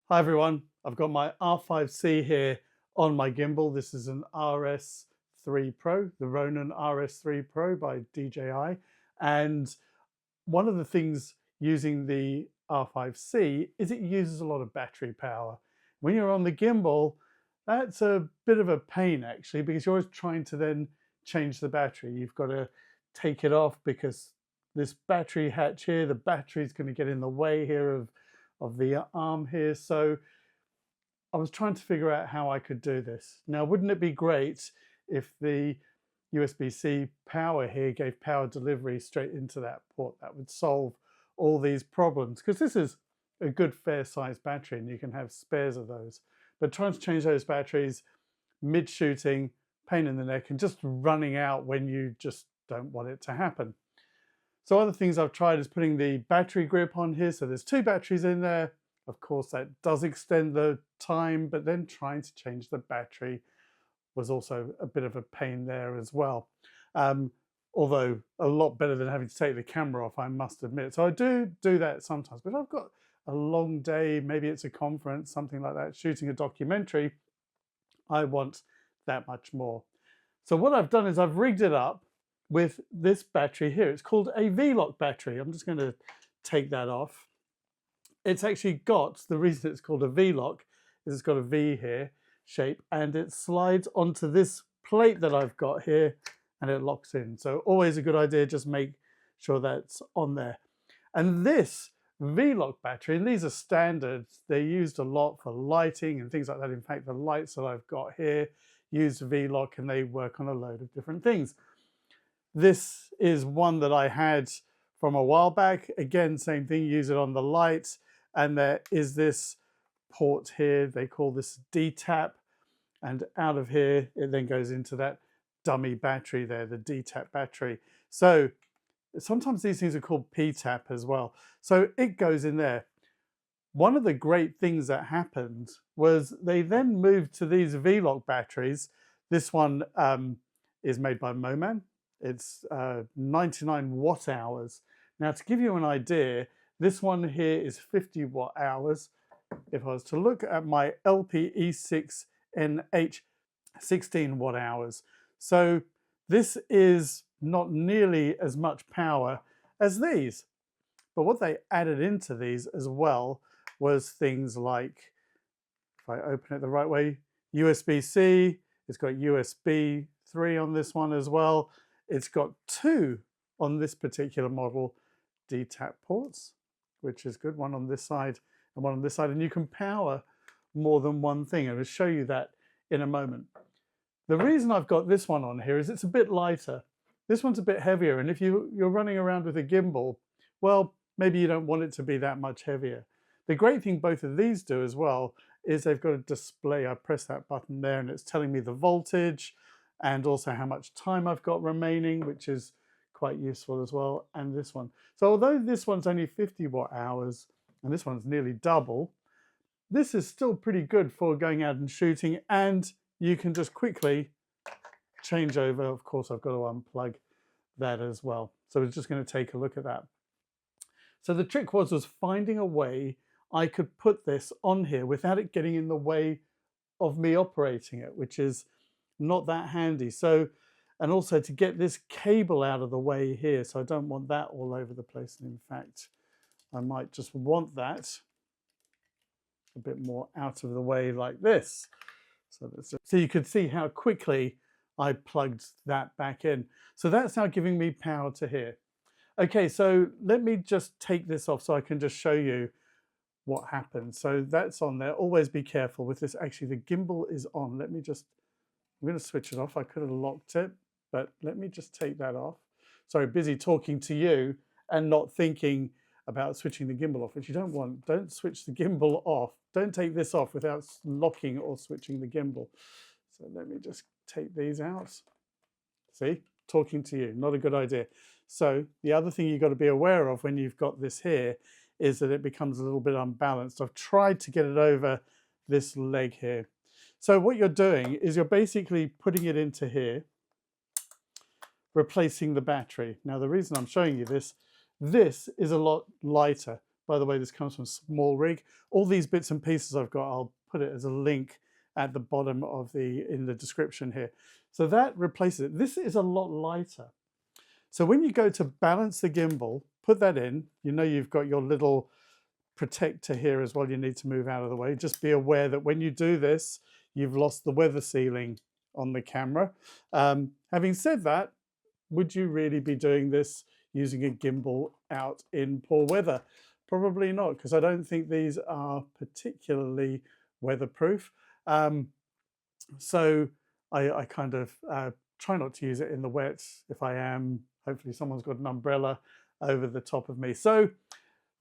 Hi everyone, I've got my R5 C here on my gimbal. This is an RS3 Pro, the Ronin RS3 Pro by DJI. And one of the things using the R5C is it uses a lot of battery power. When you're on the gimbal, that's a bit of a pain actually, because you're always trying to then change the battery. You've got to take it off because this battery hatch here, the battery's going to get in the way here of the arm here. So I was trying to figure out how I could do this. Now, wouldn't it be great if the USB-C power here gave power delivery straight into that port? That would solve all these problems, because this is a good fair sized battery and you can have spares of those. But trying to change those batteries mid-shooting, pain in the neck, and just running out when you just don't want it to happen. So other things I've tried is putting the battery grip on here. So there's two batteries in there. Of course, that does extend the time, but then trying to change the battery was also a bit of a pain there as well. Although a lot better than having to take the camera off, I must admit. So I do that sometimes, but I've got a long day, maybe it's a conference, something like that, shooting a documentary, I want that much more. So what I've done is I've rigged it up with this battery here. It's called a V-Lock battery. I'm just going to take that off. It's actually got, the reason it's called a V-Lock is it's got a V here shape and it slides onto this plate that I've got here and it locks in. So always a good idea, just make sure that's on there. And this V-Lock battery, and these are standards, they're used a lot for lighting and things like that. In fact, the lights that I've got here use V-Lock and they work on a load of different things. This is one that I had from a while back. Again, same thing, use it on the light. And there is this port here, they call this D-tap. And out of here, it then goes into that dummy battery there, the D-tap battery. So sometimes these things are called P-tap as well. So it goes in there. One of the great things that happened was they then moved to these V-Lock batteries. This one is made by Moman. It's 99 watt hours. Now, to give you an idea, this one here is 50 watt hours. If I was to look at my LPE6NH, 16 watt hours. So this is not nearly as much power as these. But what they added into these as well was things like, if I open it the right way, USB-C, it's got USB 3 on this one as well. It's got two on this particular model D-tap ports, which is good, one on this side and one on this side, and you can power more than one thing. I'll show you that in a moment. The reason I've got this one on here is it's a bit lighter. This one's a bit heavier, and if you're running around with a gimbal, well, maybe you don't want it to be that much heavier. The great thing both of these do as well is they've got a display. I press that button there and it's telling me the voltage and also how much time I've got remaining, which is quite useful as well, and this one. So although this one's only 50 watt hours and this one's nearly double, this is still pretty good for going out and shooting, and you can just quickly change over. Of course, I've got to unplug that as well. So we're just going to take a look at that. So the trick was finding a way I could put this on here without it getting in the way of me operating it, which is not that handy. So, and also to get this cable out of the way here. So I don't want that all over the place. And in fact, I might just want that a bit more out of the way like this. So you could see how quickly I plugged that back in. So that's now giving me power to here. Okay, so let me just take this off so I can just show you what happens. So that's on there. Always be careful with this. Actually, the gimbal is on. I'm going to switch it off. I could have locked it, but let me just take that off. Sorry, busy talking to you and not thinking about switching the gimbal off, which you don't want. Don't switch the gimbal off. Don't take this off without locking or switching the gimbal. So let me just take these out. See, talking to you, not a good idea. So the other thing you've got to be aware of when you've got this here is that it becomes a little bit unbalanced. I've tried to get it over this leg here. So what you're doing is you're basically putting it into here, replacing the battery. Now the reason I'm showing you this is a lot lighter. By the way, this comes from Small Rig. All these bits and pieces I've got, I'll put it as a link at the bottom of in the description here. So that replaces it. This is a lot lighter. So when you go to balance the gimbal, put that in, you know you've got your little protector here as well. You need to move out of the way. Just be aware that when you do this, you've lost the weather sealing on the camera. Having said that, would you really be doing this using a gimbal out in poor weather? Probably not, because I don't think these are particularly weatherproof. So I kind of try not to use it in the wet. If I am, hopefully someone's got an umbrella over the top of me. So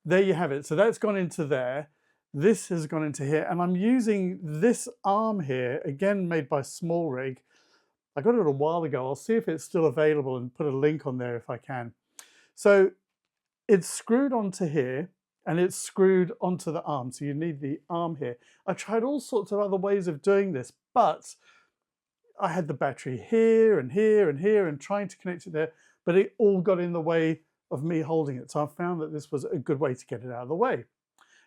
there you have it. So that's gone into there. This has gone into here. And I'm using this arm here, again made by Small Rig. I got it a while ago. I'll see if it's still available and put a link on there if I can. So it's screwed onto here and it's screwed onto the arm. So you need the arm here. I tried all sorts of other ways of doing this, but I had the battery here and here and here and trying to connect it there, but it all got in the way of me holding it. So I found that this was a good way to get it out of the way.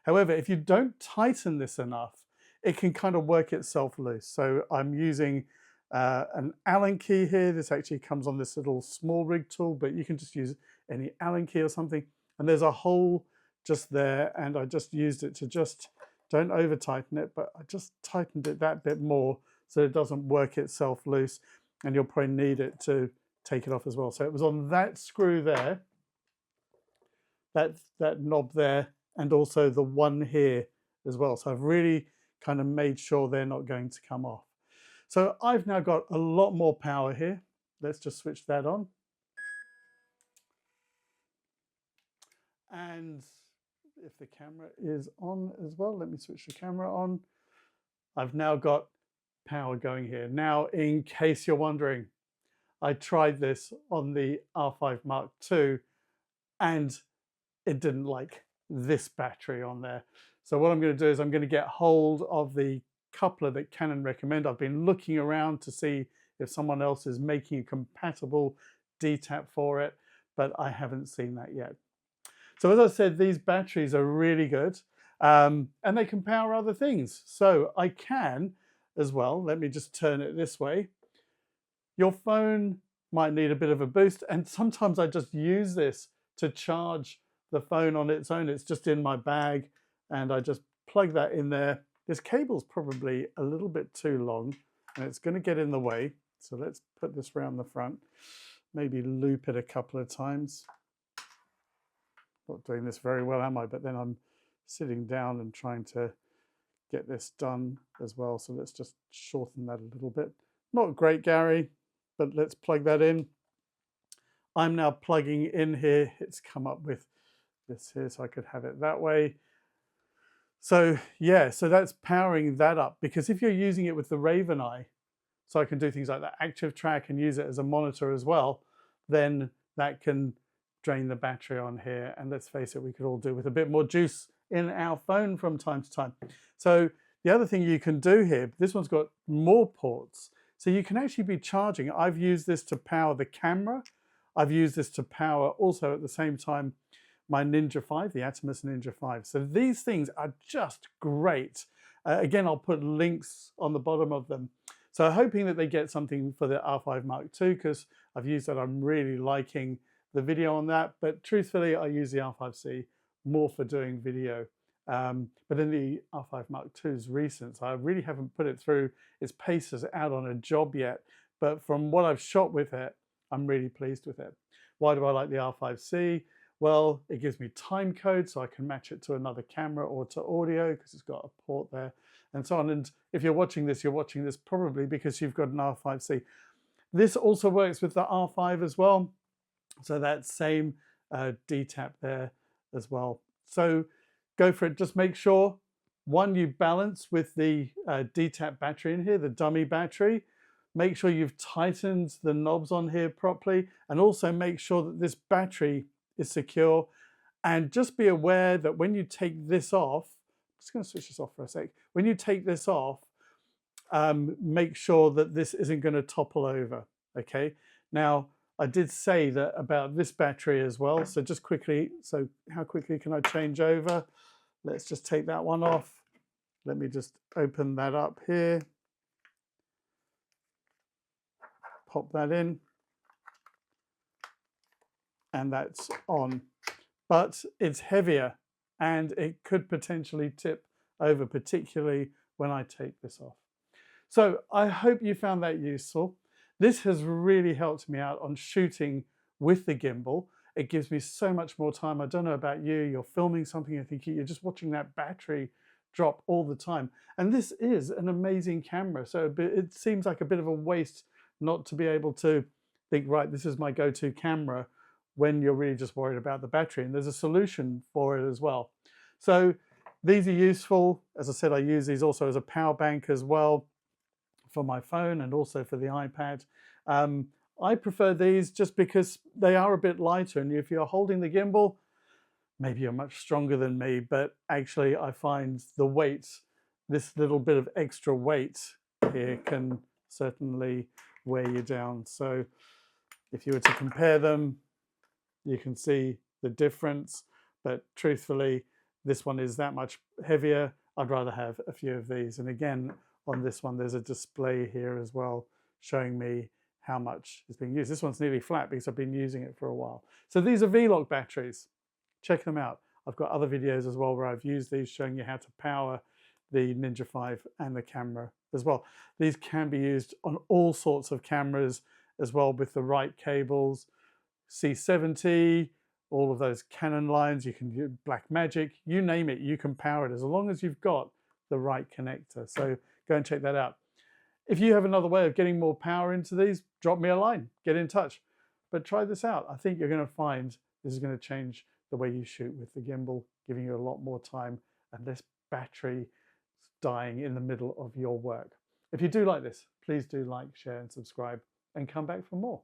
However, if you don't tighten this enough, it can kind of work itself loose. So I'm using an Allen key here. This actually comes on this little Small Rig tool, but you can just use any Allen key or something. And there's a hole just there, and I just used it to just, don't over tighten it, but I just tightened it that bit more so it doesn't work itself loose, and you'll probably need it to take it off as well. So it was on that screw there, that knob there, and also the one here as well. So I've really kind of made sure they're not going to come off. So I've now got a lot more power here. Let's just switch that on. And if the camera is on as well, let me switch the camera on. I've now got power going here. Now, in case you're wondering, I tried this on the R5 Mark II and it didn't like this battery on there. So what I'm going to do is I'm going to get hold of the coupler that Canon recommend. I've been looking around to see if someone else is making a compatible D-tap for it, but I haven't seen that yet. So as I said, these batteries are really good, and they can power other things. So I can as well, let me just turn it this way. Your phone might need a bit of a boost, and sometimes I just use this to charge the phone on its own. It's just in my bag, and I just plug that in there. This cable's probably a little bit too long, and it's going to get in the way. So let's put this around the front, maybe loop it a couple of times. Not doing this very well, am I? But then I'm sitting down and trying to get this done as well. So let's just shorten that a little bit. Not great, Gary, but let's plug that in. I'm now plugging in here. It's come up with this here, so I could have it that way. So yeah, so that's powering that up, because if you're using it with the Raven Eye, so I can do things like that active track and use it as a monitor as well, then that can drain the battery on here. And let's face it, we could all do with a bit more juice in our phone from time to time. So the other thing you can do here, this one's got more ports. So you can actually be charging. I've used this to power the camera. I've used this to power also at the same time my Ninja 5, the Atomos Ninja 5. So these things are just great. Again, I'll put links on the bottom of them. So hoping that they get something for the R5 Mark II, because I've used that. I'm really liking the video on that. But truthfully, I use the R5 C more for doing video. But in the R5 Mark II's recent, I really haven't put it through its paces out on a job yet. But from what I've shot with it, I'm really pleased with it. Why do I like the R5 C? Well, it gives me time code, so I can match it to another camera or to audio, because it's got a port there and so on. And if you're watching this probably because you've got an R5 C. This also works with the R5 as well. So that same D-tap there as well. So go for it. Just make sure, one, you balance with the D-tap battery in here, the dummy battery. Make sure you've tightened the knobs on here properly, and also make sure that this battery is secure. And just be aware that when you take this off, I'm just going to switch this off for a sec. When you take this off, make sure that this isn't going to topple over. Okay. Now, I did say that about this battery as well. So just quickly, so how quickly can I change over? Let's just take that one off. Let me just open that up here. Pop that in. And that's on. But it's heavier and it could potentially tip over, particularly when I take this off. So I hope you found that useful. This has really helped me out on shooting with the gimbal. It gives me so much more time. I don't know about you, you're filming something, you're thinking you're just watching that battery drop all the time. And this is an amazing camera. So it seems like a bit of a waste not to be able to think, right, this is my go-to camera, when you're really just worried about the battery. And there's a solution for it as well. So these are useful. As I said, I use these also as a power bank as well for my phone and also for the iPad. I prefer these just because they are a bit lighter, and if you're holding the gimbal, maybe you're much stronger than me, but actually I find the weight, this little bit of extra weight here can certainly wear you down. So if you were to compare them, you can see the difference, but truthfully, this one is that much heavier. I'd rather have a few of these. And again, on this one, there's a display here as well, showing me how much is being used. This one's nearly flat because I've been using it for a while. So these are V-Lock batteries. Check them out. I've got other videos as well where I've used these, showing you how to power the Ninja 5 and the camera as well. These can be used on all sorts of cameras as well with the right cables. C70, all of those Canon lines, you can do Blackmagic, you name it, you can power it as long as you've got the right connector. So go and check that out. If you have another way of getting more power into these, drop me a line, get in touch. But try this out. I think you're going to find this is going to change the way you shoot with the gimbal, giving you a lot more time and less battery dying in the middle of your work. If you do like this, please do like, share and subscribe and come back for more.